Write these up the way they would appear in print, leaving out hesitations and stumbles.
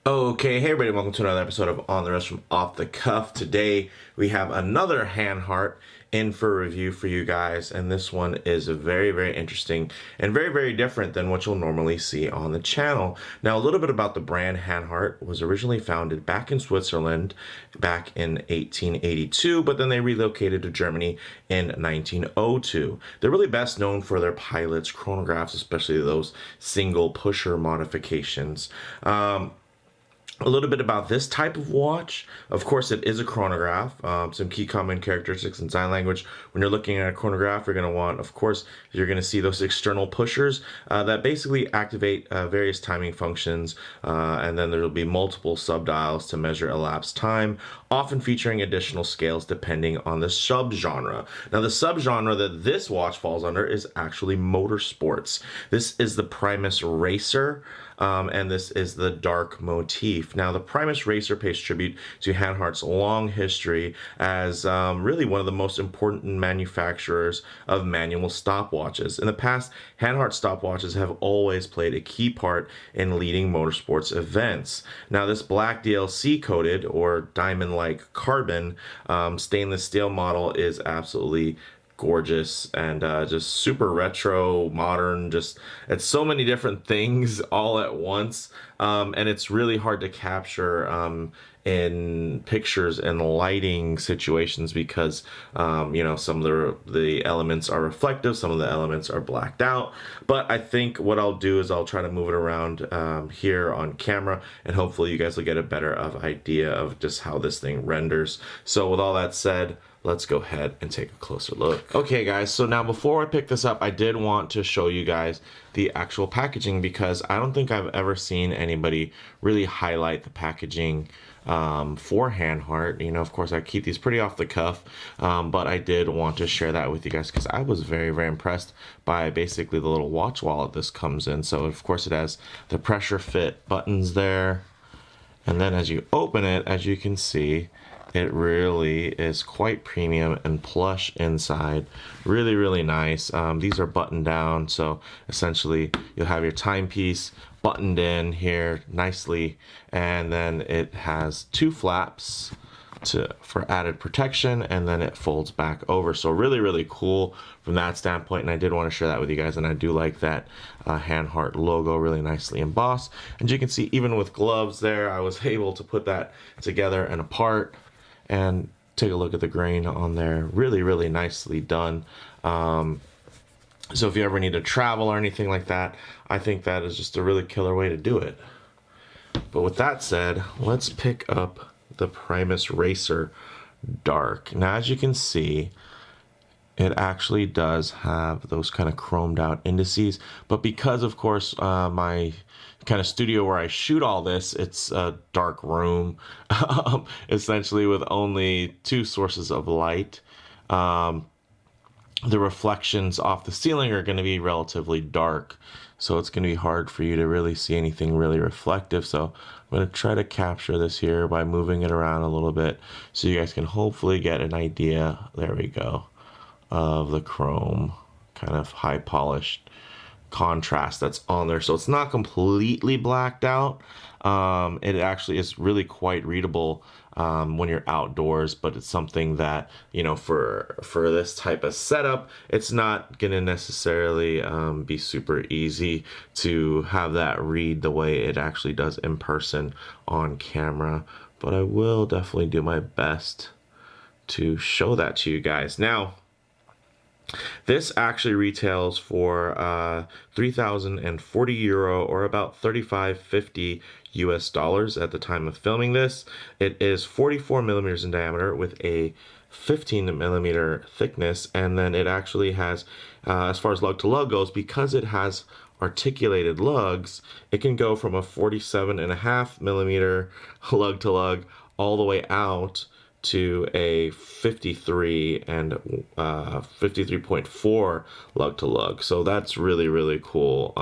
Okay, hey everybody, welcome to another episode of On the Rest from Off the Cuff. Today we have another Hanhart in for review for you guys, and this one is very interesting and very different than what you'll normally see on the channel. Now, a little bit about the brand. Hanhart was originally founded back in Switzerland back in 1882, but then they relocated to Germany in 1902. They're really best known for their pilots, chronographs, especially those single pusher modifications. A little bit about this type of watch. Of course, it is a chronograph. Some key common characteristics in sign language. When you're looking at a chronograph, you're going to want, of course, you're going to see those external pushers that basically activate various timing functions. And then there'll be multiple subdials to measure elapsed time, often featuring additional scales depending on the subgenre. Now, the subgenre that this watch falls under is actually motorsports. This is the PRIMUS Racer. And this is the dark motif. Now, the PRIMUS Racer pays tribute to Hanhart's long history as really one of the most important manufacturers of manual stopwatches. In the past, Hanhart stopwatches have always played a key part in leading motorsports events. Now, this black DLC coated or diamond-like carbon stainless steel model is absolutely gorgeous and just super retro, modern. Just it's so many different things all at once, and it's really hard to capture in pictures and lighting situations because you know, some of the elements are reflective, some of the elements are blacked out. But I think what I'll do is I'll try to move it around here on camera, and hopefully you guys will get a better idea of just how this thing renders. So with all that said, let's go ahead and take a closer look. Okay guys, so now before I pick this up, I did want to show you guys the actual packaging because I don't think I've ever seen anybody really highlight the packaging for Hanhart. You know, of course I keep these pretty off the cuff, but I did want to share that with you guys because I was very impressed by basically the little watch wallet this comes in. So of course it has the pressure fit buttons there, and then as you open it, as you can see, it really is quite premium and plush inside. Really nice. These are buttoned down, so essentially you'll have your timepiece buttoned in here nicely, and then it has two flaps for added protection, and then it folds back over. So really cool from that standpoint, and I did want to share that with you guys. And I do like that Hanhart logo really nicely embossed. And you can see even with gloves there, I was able to put that together and apart. And take a look at the grain on there. Really nicely done. So if you ever need to travel or anything like that, I think that is just a really killer way to do it. But with that said, let's pick up the PRIMUS Racer Dark. Now, as you can see, it actually does have those kind of chromed out indices, but because of course my kind of studio where I shoot all this, it's a dark room essentially with only two sources of light. The reflections off the ceiling are going to be relatively dark, so it's going to be hard for you to really see anything really reflective. So I'm going to try to capture this here by moving it around a little bit so you guys can hopefully get an idea. There we go, of the chrome kind of high polished contrast that's on there. So it's not completely blacked out. It actually is really quite readable when you're outdoors, but it's something that, you know, for this type of setup, it's not gonna necessarily be super easy to have that read the way it actually does in person on camera. But I will definitely do my best to show that to you guys. Now, this actually retails for 3,040 euro, or about $35.50 US dollars at the time of filming this. It is 44 millimeters in diameter with a 15 millimeter thickness, and then it actually has, as far as lug to lug goes, because it has articulated lugs, it can go from a 47.5 millimeter lug to lug all the way out to a 53 and 53.4 lug to lug. So that's really cool,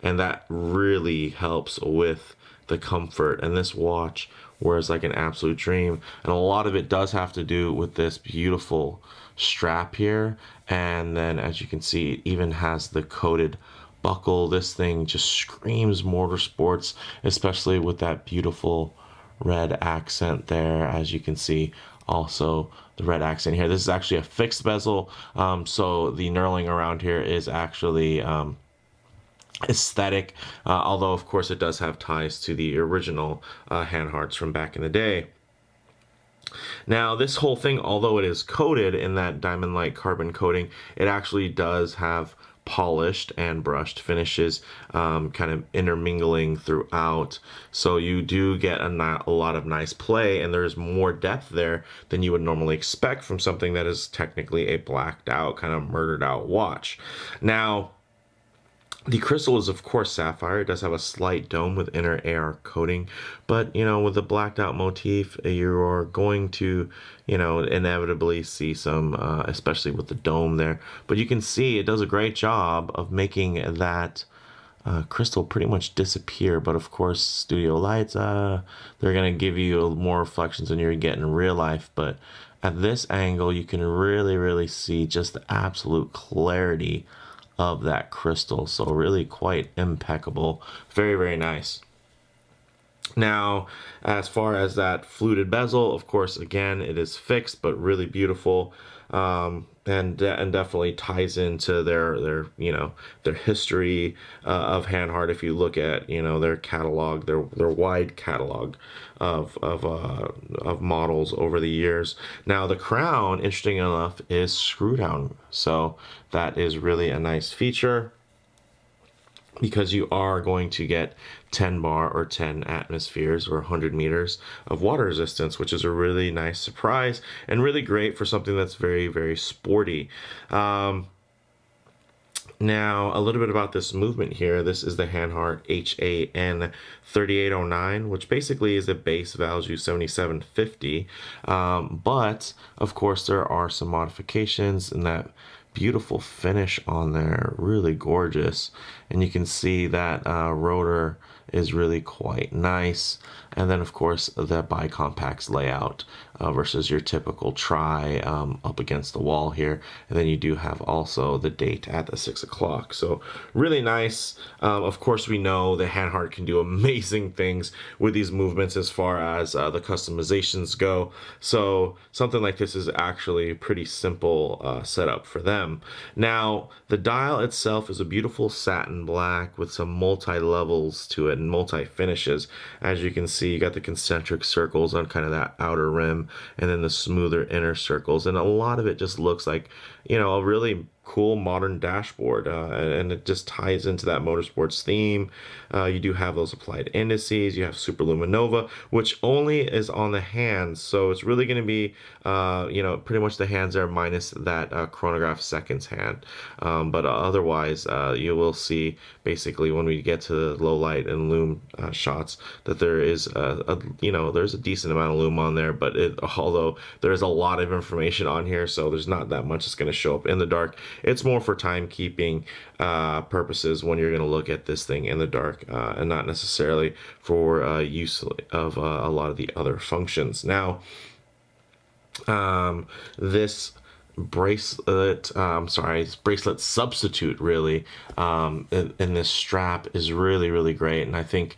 and that really helps with the comfort. And this watch wears like an absolute dream, and a lot of it does have to do with this beautiful strap here. And then as you can see, it even has the coated buckle. This thing just screams motorsports, especially with that beautiful red accent there, as you can see. Also the red accent here. This is actually a fixed bezel, so the knurling around here is actually aesthetic, although of course it does have ties to the original Hanharts from back in the day. Now this whole thing, although it is coated in that diamond light carbon coating, it actually does have polished and brushed finishes, kind of intermingling throughout, so you do get a lot of nice play, and there's more depth there than you would normally expect from something that is technically a blacked out, kind of murdered out watch. Now the crystal is of course sapphire. It does have a slight dome with inner AR coating, but you know, with the blacked out motif, you're going to, you know, inevitably see some, especially with the dome there. But you can see it does a great job of making that crystal pretty much disappear. But of course, studio lights, they're gonna give you more reflections than you're getting in real life. But at this angle, you can really see just the absolute clarity of that crystal, so really quite impeccable. Very nice. Now as far as that fluted bezel, of course, again, it is fixed but really beautiful, and definitely ties into their you know, their history of Hanhart. If you look at, you know, their catalog, their wide catalog of models over the years. Now the crown, interesting enough, is screw down, so that is really a nice feature, because you are going to get 10 bar or 10 atmospheres or 100 meters of water resistance, which is a really nice surprise and really great for something that's very sporty. Now, a little bit about this movement here. This is the Hanhart HAN 3809, which basically is a base value 7750. But, of course, there are some modifications, and that beautiful finish on there, really gorgeous. And you can see that rotor is really quite nice. And then, of course, the bicompacts layout versus your typical tri up against the wall here. And then you do have also the date at the 6 o'clock. So really nice. Of course, we know the Hanhart can do amazing things with these movements as far as the customizations go. So something like this is actually a pretty simple setup for them. Now, the dial itself is a beautiful satin black with some multi-levels to it and multi-finishes. As you can see, you got the concentric circles on kind of that outer rim, and then the smoother inner circles, and a lot of it just looks like, you know, a really cool modern dashboard, and it just ties into that motorsports theme. You do have those applied indices. You have Superluminova, which only is on the hands, so it's really going to be you know, pretty much the hands there minus that chronograph seconds hand, but otherwise you will see basically when we get to the low light and lume shots that there is you know, there's a decent amount of lume on there, but although there's a lot of information on here, so there's not that much that's going to show up in the dark. It's more for timekeeping purposes when you're going to look at this thing in the dark, and not necessarily for use of a lot of the other functions. Now, this bracelet, bracelet substitute really in this strap is really great, and I think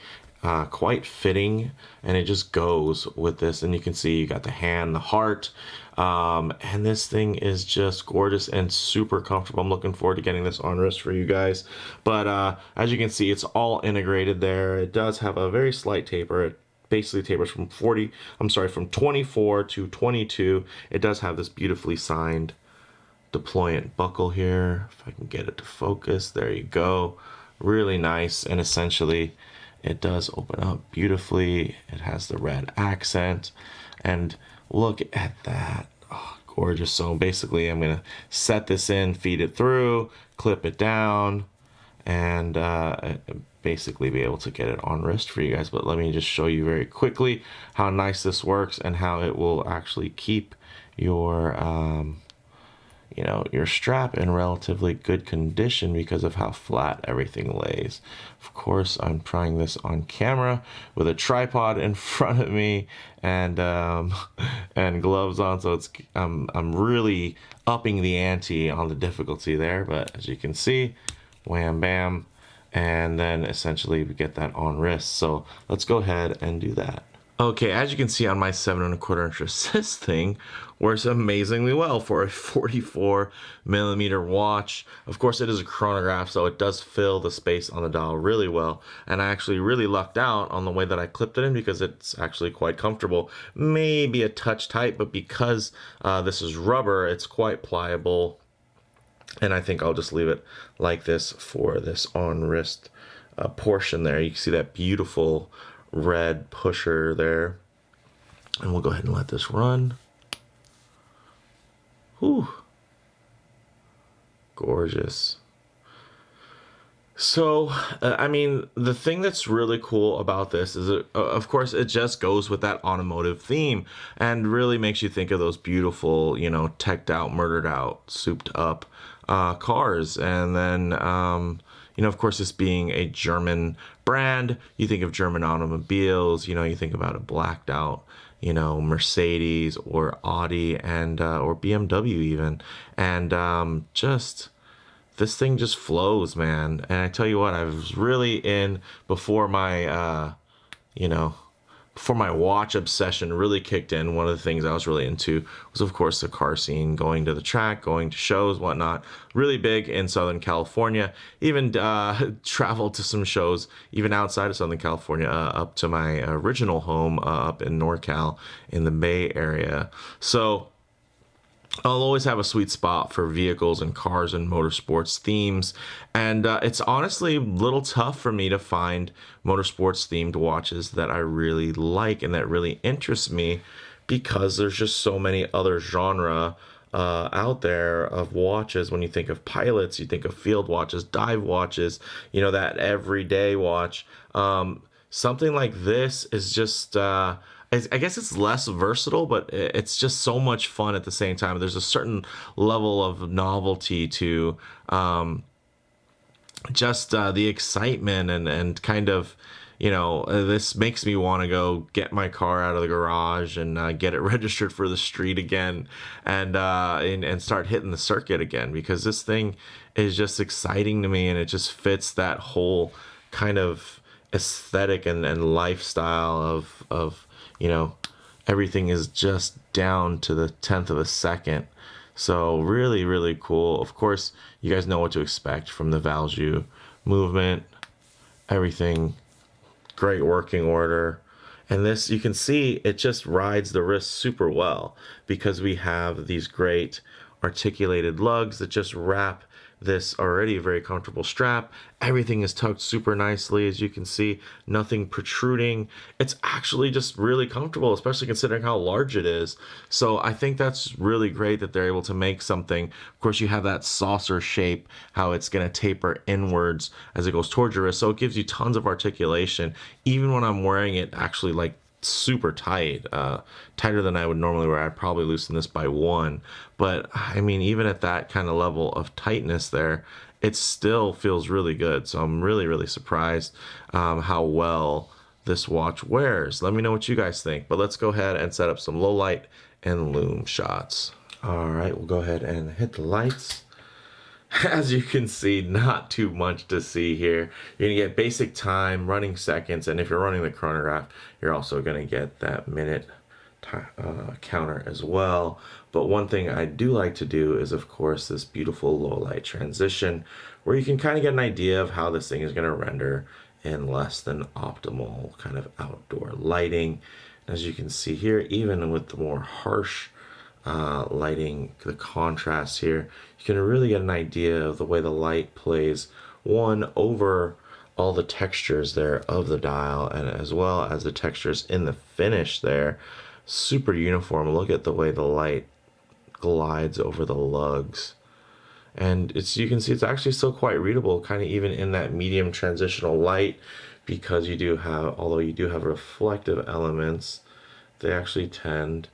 quite fitting, and it just goes with this. And you can see you got the hand, the heart, and this thing is just gorgeous and super comfortable. I'm looking forward to getting this on wrist for you guys. But as you can see, it's all integrated there. It does have a very slight taper. It basically tapers from 24 to 22. It does have this beautifully signed deployant buckle here. If I can get it to focus, there you go. Really nice, and essentially it does open up beautifully. It has the red accent, and look at that. Oh, gorgeous. So basically I'm gonna set this in, feed it through, clip it down, and basically be able to get it on wrist for you guys. But let me just show you very quickly how nice this works and how it will actually keep your you know, your strap in relatively good condition because of how flat everything lays. Of course, I'm trying this on camera with a tripod in front of me and gloves on, so it's I'm really upping the ante on the difficulty there. But as you can see, wham bam, and then essentially we get that on wrist. So let's go ahead and do that. Okay, as you can see on my 7¼ inch assist thing, works amazingly well for a 44mm watch. Of course, it is a chronograph, so it does fill the space on the dial really well. And I actually really lucked out on the way that I clipped it in because it's actually quite comfortable. Maybe a touch tight, but because this is rubber, it's quite pliable. And I think I'll just leave it like this for this on wrist portion there. You can see that beautiful red pusher there, and we'll go ahead and let this run. Whew, gorgeous. So I mean, the thing that's really cool about this is of course it just goes with that automotive theme and really makes you think of those beautiful, you know, teched out, murdered out, souped up cars. And then you know, of course, this being a German brand, you think of German automobiles, you know, you think about a blacked out, you know, Mercedes or Audi and or BMW even. And just this thing just flows, man. And I tell you what, I was really in before my you know, before my watch obsession really kicked in. One of the things I was really into was, of course, the car scene, going to the track, going to shows, whatnot. Really big in Southern California. Even traveled to some shows even outside of Southern California, up to my original home up in NorCal in the Bay Area. So I'll always have a sweet spot for vehicles and cars and motorsports themes. And it's honestly a little tough for me to find motorsports themed watches that I really like and that really interest me, because there's just so many other genre out there of watches. When you think of pilots, you think of field watches, dive watches, you know, that everyday watch. Something like this is just I guess it's less versatile, but it's just so much fun at the same time. There's a certain level of novelty to just the excitement and kind of, you know, this makes me want to go get my car out of the garage and get it registered for the street again, and start hitting the circuit again, because this thing is just exciting to me, and it just fits that whole kind of aesthetic and lifestyle of you know, everything is just down to the 10th of a second. So really, really cool. Of course, you guys know what to expect from the value movement, everything, great working order. And this, you can see, it just rides the wrist super well, because we have these great articulated lugs that just wrap this already very comfortable strap. Everything is tucked super nicely, as you can see, nothing protruding. It's actually just really comfortable, especially considering how large it is. So I think that's really great that they're able to make something. Of course, you have that saucer shape, how it's going to taper inwards as it goes towards your wrist, so it gives you tons of articulation, even when I'm wearing it actually like super tight, tighter than I would normally wear. I'd probably loosen this by 1, but I mean, even at that kind of level of tightness there, it still feels really good. So I'm really, really surprised how well this watch wears. Let me know what you guys think, but let's go ahead and set up some low light and lume shots. All right, we'll go ahead and hit the lights. As you can see, not too much to see here. You're going to get basic time, running seconds, and if you're running the chronograph, you're also going to get that minute counter as well. But one thing I do like to do is, of course, this beautiful low light transition, where you can kind of get an idea of how this thing is going to render in less than optimal kind of outdoor lighting. As you can see here, even with the more harsh lighting, the contrast here, you can really get an idea of the way the light plays over all the textures there of the dial, and as well as the textures in the finish there. Super uniform. Look at the way the light glides over the lugs, and you can see it's actually still quite readable, kind of even in that medium transitional light, because you do have, although you do have reflective elements, they actually tend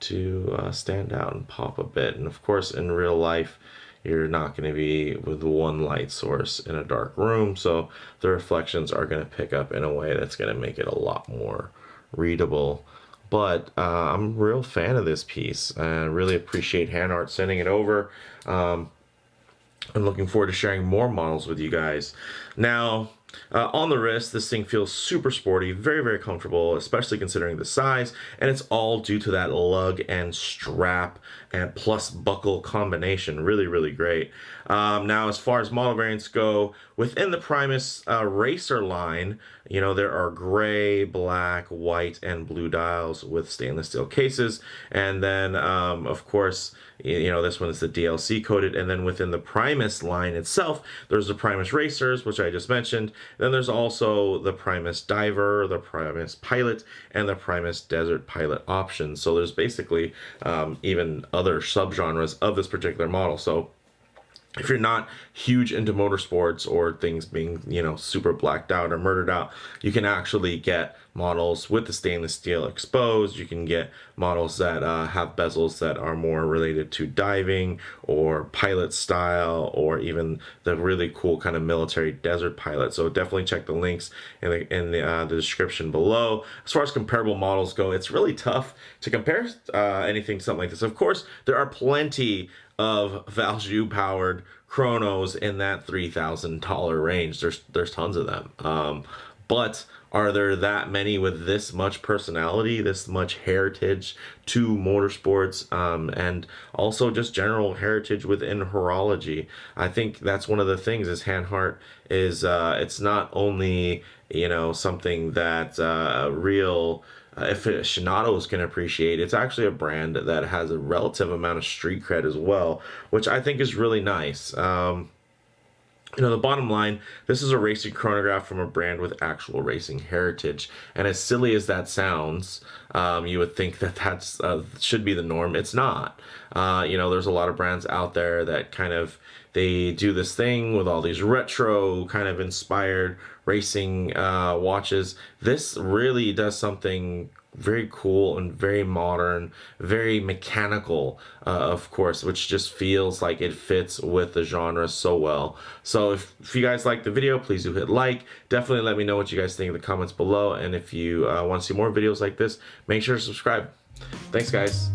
to stand out and pop a bit. And of course, in real life, you're not going to be with one light source in a dark room, so the reflections are going to pick up in a way that's going to make it a lot more readable. But I'm a real fan of this piece. I really appreciate Hanhart sending it over. I'm looking forward to sharing more models with you guys. Now, on the wrist, this thing feels super sporty, very, very comfortable, especially considering the size, and it's all due to that lug and strap and plus buckle combination. Really, really great. Now, as far as model variants go, within the Primus Racer line, you know, there are gray, black, white, and blue dials with stainless steel cases. And then, of course, you know, this one is the DLC coated. And then within the Primus line itself, there's the Primus Racers, which I just mentioned. Then there's also the Primus Diver, the Primus Pilot, and the Primus Desert Pilot options. So there's basically even other subgenres of this particular model. So if you're not huge into motorsports or things being, you know, super blacked out or murdered out, you can actually get models with the stainless steel exposed. You can get models that have bezels that are more related to diving or pilot style, or even the really cool kind of military desert pilot. So definitely check the links in the description below. As far as comparable models go, it's really tough to compare anything to something like this. Of course, there are plenty of Valjoux powered Chronos in that $3,000 range. There's tons of them. But are there that many with this much personality, this much heritage to motorsports, and also just general heritage within horology? I think that's one of the things is Hanhart is it's not only, you know, something that real aficionados can appreciate. It's actually a brand that has a relative amount of street cred as well, which I think is really nice. You know, the bottom line, this is a racing chronograph from a brand with actual racing heritage. And as silly as that sounds, you would think that that's should be the norm. It's not. You know, there's a lot of brands out there that kind of, they do this thing with all these retro kind of inspired racing watches. This really does something very cool and very modern, very mechanical, of course, which just feels like it fits with the genre so well. So if you guys like the video, please do hit like. Definitely let me know what you guys think in the comments below. And if you want to see more videos like this, make sure to subscribe. Thanks, guys.